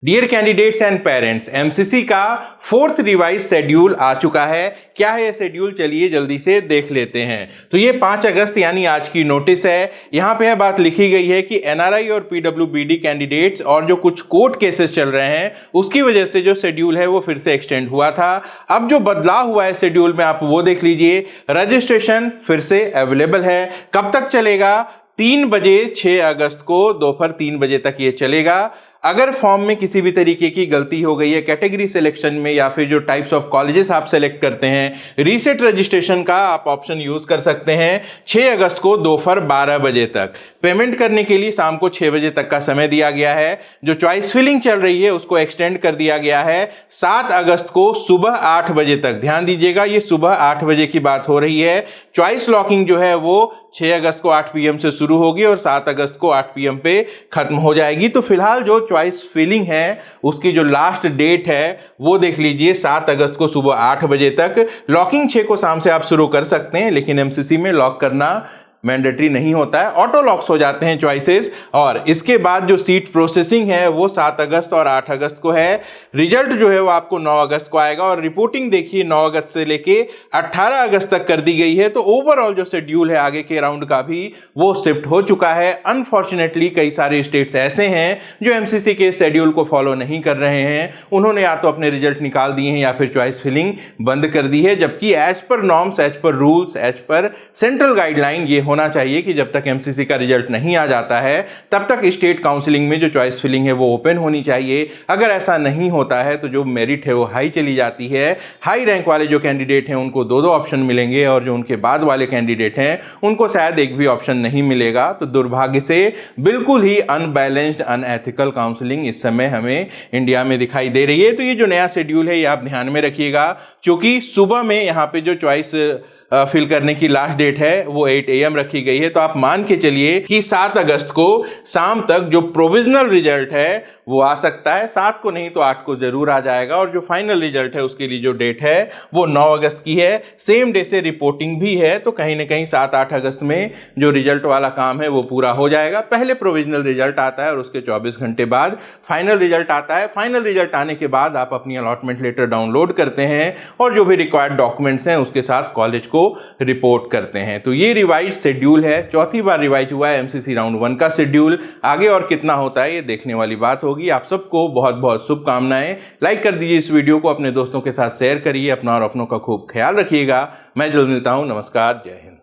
Dear candidates and parents, MCC का fourth revise schedule आ चुका है। क्या है ये शेड्यूल, चलिए जल्दी से देख लेते हैं। तो ये 5 अगस्त यानी आज की नोटिस है। यहाँ पे बात लिखी गई है कि एनआरआई और पीडब्ल्यूबीडी कैंडिडेट्स और जो कुछ कोर्ट केसेस चल रहे हैं उसकी वजह से जो शेड्यूल है वो फिर से एक्सटेंड हुआ था। अब जो बदलाव हुआ है शेड्यूल में आप वो देख लीजिए। रजिस्ट्रेशन फिर से अवेलेबल है। कब तक चलेगा? 3 बजे 6 अगस्त को दोपहर 3 बजे तक ये चलेगा। अगर फॉर्म में किसी भी तरीके की गलती हो गई है कैटेगरी सिलेक्शन में या फिर जो टाइप्स ऑफ कॉलेजेस आप सेलेक्ट करते हैं, रीसेट रजिस्ट्रेशन का आप ऑप्शन यूज कर सकते हैं 6 अगस्त को दोपहर 12 बजे तक। पेमेंट करने के लिए शाम को 6 बजे तक का समय दिया गया है। जो चॉइस फिलिंग चल रही है उसको एक्सटेंड कर दिया गया है 7 अगस्त को सुबह 8 बजे तक। ध्यान दीजिएगा, ये सुबह 8 बजे की बात हो रही है। चॉइस लॉकिंग जो है वो 6 अगस्त को 8 पीएम से शुरू होगी और 7 अगस्त को 8 पीएम पे खत्म हो जाएगी। तो फिलहाल जो चॉइस फिलिंग है उसकी जो लास्ट डेट है वो देख लीजिए 7 अगस्त को सुबह 8 बजे तक। लॉकिंग 6 को शाम से आप शुरू कर सकते हैं, लेकिन एमसीसी में लॉक करना मैंडेटरी नहीं होता है, ऑटो लॉक्स हो जाते हैं चॉइसेस। और इसके बाद जो सीट प्रोसेसिंग है वो 7 अगस्त और 8 अगस्त को है। रिजल्ट जो है वो आपको 9 अगस्त को आएगा और रिपोर्टिंग देखिए 9 अगस्त से लेके 18 अगस्त तक कर दी गई है। तो ओवरऑल जो शेड्यूल है आगे के राउंड का भी वो शिफ्ट हो चुका है। अनफॉर्चुनेटली कई सारे स्टेट्स ऐसे हैं जो एमसीसी के शेड्यूल को फॉलो नहीं कर रहे हैं। उन्होंने या तो अपने रिजल्ट निकाल दिए हैं या फिर चॉइस फिलिंग बंद कर दी है, जबकि as per norms, as per rules, as per central guideline ये होना चाहिए कि जब तक एमसीसी का रिजल्ट नहीं आ जाता है तब तक स्टेट काउंसलिंग में जो चॉइस फिलिंग है वो ओपन होनी चाहिए। अगर ऐसा नहीं होता है तो जो मेरिट है वो हाई चली जाती है। हाई रैंक वाले जो कैंडिडेट हैं उनको 2 ऑप्शन मिलेंगे और जो उनके बाद वाले कैंडिडेट हैं उनको शायद एक भी ऑप्शन नहीं मिलेगा। तो दुर्भाग्य से बिल्कुल ही अनबैलेंस्ड, अनएथिकल काउंसलिंग इस समय हमें इंडिया में दिखाई दे रही है। तो ये जो नया शेड्यूल है ये आप ध्यान में रखिएगा, क्योंकि सुबह में यहाँ पे जो चॉइस फिल करने की लास्ट डेट है वो 8 AM रखी गई है। तो आप मान के चलिए कि 7 अगस्त को शाम तक जो प्रोविजनल रिजल्ट है वो आ सकता है। 7 को नहीं तो 8 को जरूर आ जाएगा और जो फाइनल रिजल्ट है उसके लिए जो डेट है वो 9 अगस्त की है। सेम डे से रिपोर्टिंग भी है, तो कहीं ना कहीं 7-8 अगस्त में जो रिजल्ट वाला काम है वो पूरा हो जाएगा। पहले प्रोविजनल रिजल्ट आता है और उसके 24 घंटे बाद फाइनल रिजल्ट आता है। फाइनल रिजल्ट आने के बाद आप अपनी अलॉटमेंट लेटर डाउनलोड करते हैं और जो भी रिक्वायर्ड डॉक्यूमेंट्स हैं उसके साथ कॉलेज को रिपोर्ट करते हैं। तो ये रिवाइज शेड्यूल है, चौथी बार रिवाइज हुआ है एमसीसी राउंड 1 का शेड्यूल। आगे और कितना होता है ये देखने वाली बात होगी। आप सबको बहुत बहुत शुभकामनाएं। लाइक कर दीजिए इस वीडियो को, अपने दोस्तों के साथ शेयर करिए। अपना और अपनों का खूब ख्याल रखिएगा। मैं जल्द मिलता हूं। नमस्कार, जय हिंद।